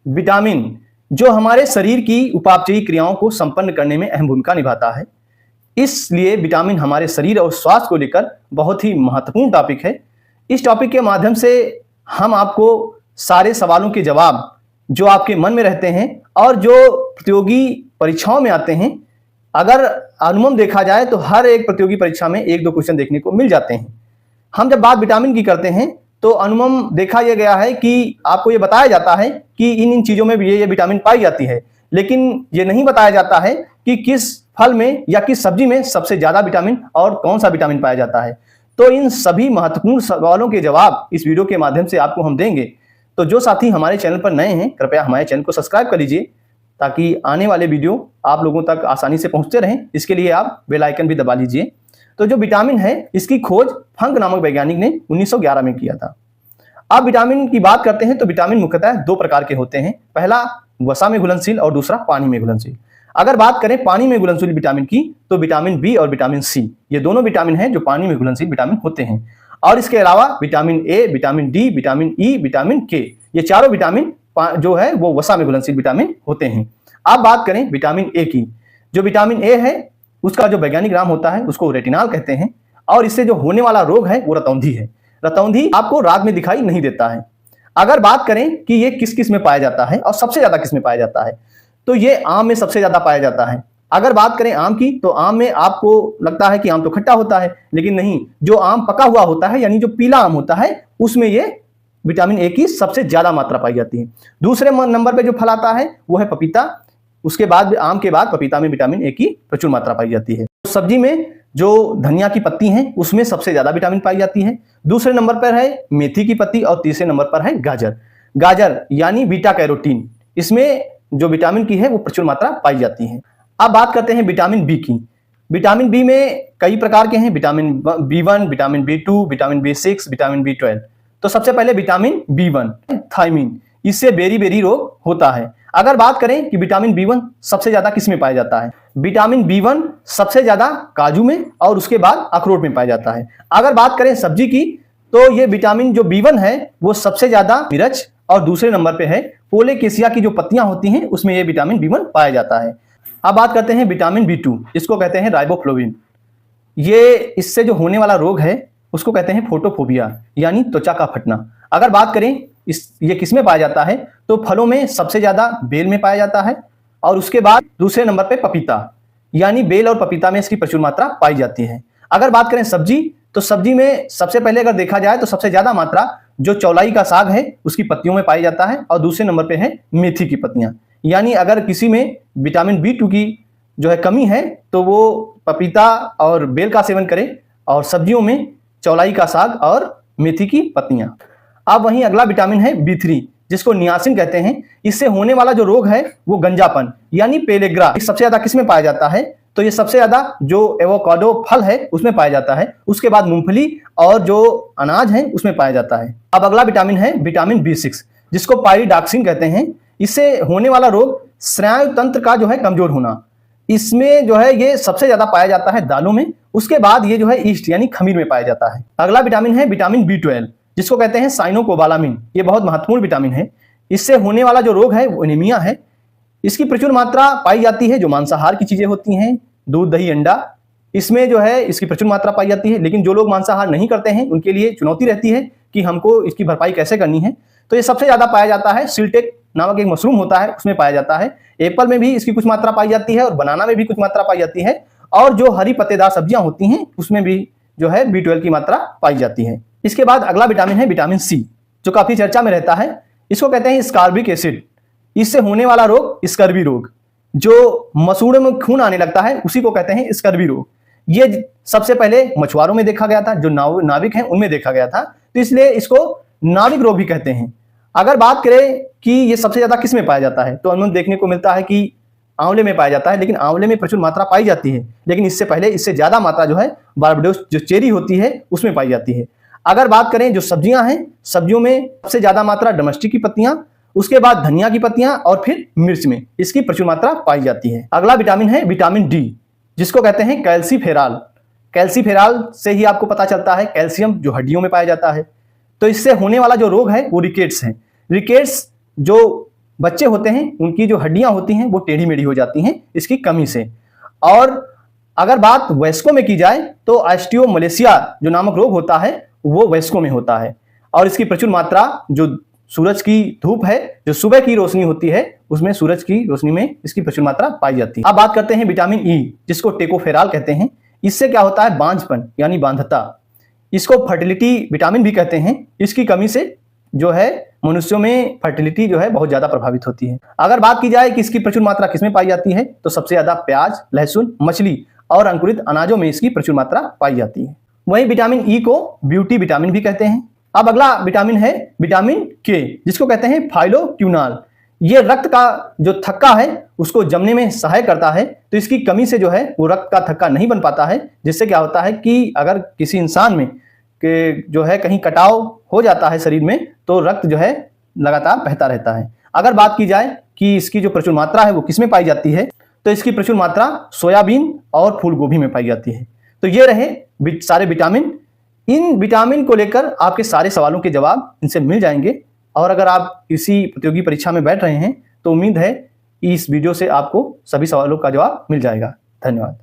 Vitamin जो हमारे शरीर की उपापचयी क्रियाओं को संपन्न करने में अहम भूमिका निभाता है, इसलिए विटामिन हमारे शरीर और स्वास्थ्य को लेकर बहुत ही महत्वपूर्ण टॉपिक है। इस टॉपिक के माध्यम से हम आपको सारे सवालों के जवाब जो आपके मन में रहते हैं और जो प्रतियोगी परीक्षाओं में आते हैं, अगर अनुमान देखा जाए तो हर एक प्रतियोगी परीक्षा में 1-2 क्वेश्चन देखने को मिल जाते हैं। हम जब बात विटामिन की करते हैं तो अनुमान देखा यह गया है कि आपको ये बताया जाता है कि इन चीज़ों में भी ये विटामिन पाई जाती है, लेकिन ये नहीं बताया जाता है कि किस फल में या किस सब्जी में सबसे ज़्यादा विटामिन और कौन सा विटामिन पाया जाता है। तो इन सभी महत्वपूर्ण सवालों के जवाब इस वीडियो के माध्यम से आपको हम देंगे। तो जो साथी हमारे चैनल पर नए हैं, कृपया हमारे चैनल को सब्सक्राइब कर लीजिए ताकि आने वाले वीडियो आप लोगों तक आसानी से पहुंचते रहें। इसके लिए आप बेल आइकन भी दबा लीजिए। तो जो विटामिन है, इसकी खोज फंक नामक वैज्ञानिक ने 1911 में किया था। अब विटामिन की बात करते हैं तो विटामिन मुख्यतः 2 प्रकार के होते हैं। पहला वसा में घुलनशील और दूसरा पानी में घुलनशील। अगर बात करें पानी में घुलनशील विटामिन की तो विटामिन बी और विटामिन सी, ये दोनों विटामिन हैं जो पानी में घुलनशील विटामिन होते हैं। और इसके अलावा vitamin A, vitamin D, vitamin E, vitamin के, ये चारों विटामिन जो है वो वसा में घुलनशील विटामिन होते हैं। अब बात करें विटामिन ए की। जो विटामिन ए है उसका जो वैज्ञानिक नाम होता है उसको रेटिनॉल कहते हैं, और इससे जो होने वाला रोग है वो रतौंधी है। रतौंधी आपको रात में दिखाई नहीं देता है। अगर बात करें कि ये किस किस में पाया जाता है और सबसे ज्यादा किस में पाया जाता है, तो ये आम में सबसे ज्यादा पाया जाता है। अगर बात करें आम की तो आम में आपको लगता है कि आम तो खट्टा होता है, लेकिन नहीं, जो आम पका हुआ होता है यानी जो पीला आम होता है उसमें ये विटामिन ए की सबसे ज्यादा मात्रा पाई जाती है। दूसरे नंबर पे जो फल आता है वो है पपीता। उसके बाद आम के बाद पपीता में विटामिन ए की प्रचुर मात्रा पाई जाती है। सब्जी में जो धनिया की पत्ती है उसमें सबसे ज्यादा विटामिन पाई जाती है। दूसरे नंबर पर है मेथी की पत्ती और तीसरे नंबर पर है गाजर। गाजर यानी बीटा कैरोटीन, इसमें जो विटामिन की है वो प्रचुर मात्रा पाई जाती है। अब बात करते हैं विटामिन बी की। विटामिन बी में कई प्रकार के हैं, vitamin B1, vitamin B2, vitamin B6, vitamin B12। तो सबसे पहले विटामिन B1 थायमिन, इससे बेरी रोग होता है। अगर बात करें कि विटामिन B1 सबसे ज्यादा किस में पाया जाता है, विटामिन B1 सबसे ज्यादा काजू में और उसके बाद अखरोट में पाया जाता है। अगर बात करें सब्जी की तो ये विटामिन जो B1 है वो सबसे ज्यादा मिर्च और दूसरे नंबर पे है पोलेकेसिया की जो पत्तियां होती हैं उसमें ये विटामिन B1 पाया जाता है। अब बात करते हैं विटामिन B2, इसको कहते हैं राइबोफ्लोविन। ये इससे जो होने वाला रोग है उसको कहते हैं फोटोफोबिया यानी त्वचा का फटना। अगर बात करें ये किस में पाया जाता है तो फलों में सबसे ज्यादा बेल में पाया जाता है और उसके बाद दूसरे नंबर पे पपीता, यानी बेल और पपीता में इसकी प्रचुर मात्रा पाई जाती है। अगर बात करें सब्जी तो सब्जी में सबसे पहले अगर देखा जाए तो सबसे ज्यादा मात्रा जो चौलाई का साग है उसकी पत्तियों में पाई जाता है और दूसरे नंबर पे है मेथी की पत्तियां। यानी अगर किसी में विटामिन B2 की जो है कमी है तो वो पपीता और बेल का सेवन करे और सब्जियों में चौलाई का साग और मेथी की पत्तियां। अब वहीं अगला विटामिन है B3, जिसको नियासिन कहते हैं। इससे होने वाला जो रोग है वो गंजापन यानी पेलेग्रा, सबसे ज्यादा किस में पाया जाता है तो ये सबसे ज्यादा जो एवोकाडो फल है उसमें पाया जाता है। उसके बाद मूंगफली और जो अनाज है उसमें पाया जाता है। अब अगला विटामिन है विटामिन B6, जिसको पाइरिडॉक्सिन कहते हैं। इससे होने वाला रोग स्नायु तंत्र का जो है कमजोर होना, इसमें जो है ये सबसे ज्यादा पाया जाता है दालों में। उसके बाद ये जो है ईस्ट यानी खमीर में पाया जाता है। अगला विटामिन है विटामिन B12, जिसको कहते हैं साइनोकोबालामिन। ये बहुत महत्वपूर्ण विटामिन है। इससे होने वाला जो रोग है वो एनीमिया है। इसकी प्रचुर मात्रा पाई जाती है जो मांसाहार की चीजें होती हैं, दूध, दही, अंडा, इसमें जो है इसकी प्रचुर मात्रा पाई जाती है। लेकिन जो लोग मांसाहार नहीं करते हैं उनके लिए चुनौती रहती है कि हमको इसकी भरपाई कैसे करनी है। तो ये सबसे ज्यादा पाया जाता है सिल्टेक नामक एक मशरूम होता है उसमें पाया जाता है। एप्पल में भी इसकी कुछ मात्रा पाई जाती है और बनाना में भी कुछ मात्रा पाई जाती है, और जो हरी पत्तेदार सब्जियां होती हैं उसमें भी जो है B12 की मात्रा पाई जाती है। इसके बाद अगला विटामिन है विटामिन सी, जो काफी चर्चा में रहता है। इसको कहते हैं स्कार्बिक एसिड। इससे होने वाला रोग स्कर्वी रोग, जो मसूड़ों में खून आने लगता है उसी को कहते हैं स्कर्वी रोग। ये सबसे पहले मछुआरों में देखा गया था, जो नाविक हैं उनमें देखा गया था, तो इसलिए इसको नाविक रोग भी कहते हैं। अगर बात करें कि ये सबसे ज्यादा किस में पाया जाता है तो हमें देखने को मिलता है कि आंवले में पाया जाता है, लेकिन आंवले में प्रचुर मात्रा पाई जाती है। लेकिन इससे पहले इससे ज्यादा मात्रा जो है बारबडोस जो चेरी होती है उसमें पाई जाती है। अगर बात करें जो सब्जियां हैं, सब्जियों में सबसे ज्यादा मात्रा डमस्टिक की पत्तियां, उसके बाद धनिया की पत्तियां और फिर मिर्च में इसकी प्रचुर मात्रा पाई जाती है। अगला विटामिन है विटामिन डी, जिसको कहते हैं कैल्सीफेराल। कैल्सीफेराल से ही आपको पता चलता है कैल्शियम जो हड्डियों में पाया जाता है। तो इससे होने वाला जो रोग है वो रिकेट्स है। रिकेट्स जो बच्चे होते हैं उनकी जो हड्डियां होती हैं वो टेढ़ी मेढ़ी हो जाती हैं इसकी कमी से। और अगर बात वयस्कों में की जाए तो ऑस्टियोमलेशिया जो नामक रोग होता है वो वयस्कों में होता है, और इसकी प्रचुर मात्रा जो सूरज की धूप है, जो सुबह की रोशनी होती है, उसमें सूरज की रोशनी में इसकी प्रचुर मात्रा पाई जाती है। अब बात करते हैं विटामिन ई, जिसको टेकोफेराल कहते हैं। इससे क्या होता है, बांझपन यानी बांधता। इसको फर्टिलिटी विटामिन भी कहते हैं। इसकी कमी से जो है मनुष्यों में फर्टिलिटी जो है बहुत ज्यादा प्रभावित होती है। अगर बात की जाए कि इसकी प्रचुर मात्रा किसमें पाई जाती है, तो सबसे ज्यादा प्याज, लहसुन, मछली और अंकुरित अनाजों में इसकी प्रचुर मात्रा पाई जाती है। वहीं विटामिन ई को ब्यूटी विटामिन भी कहते हैं। अब अगला विटामिन है विटामिन के, जिसको कहते हैं फाइलोक्विनोल। ये रक्त का जो थक्का है उसको जमने में सहायक करता है, तो इसकी कमी से जो है वो रक्त का थक्का नहीं बन पाता है, जिससे क्या होता है कि अगर किसी इंसान में कि जो है कहीं कटाव हो जाता है शरीर में, तो रक्त जो है लगातार बहता रहता है। अगर बात की जाए कि इसकी जो प्रचुर मात्रा है वो किसमें पाई जाती है, तो इसकी प्रचुर मात्रा सोयाबीन और फूल गोभी में पाई जाती है। तो ये रहे सारे विटामिन। इन विटामिन को लेकर आपके सारे सवालों के जवाब इनसे मिल जाएंगे, और अगर आप किसी प्रतियोगी परीक्षा में बैठ रहे हैं तो उम्मीद है इस वीडियो से आपको सभी सवालों का जवाब मिल जाएगा। धन्यवाद।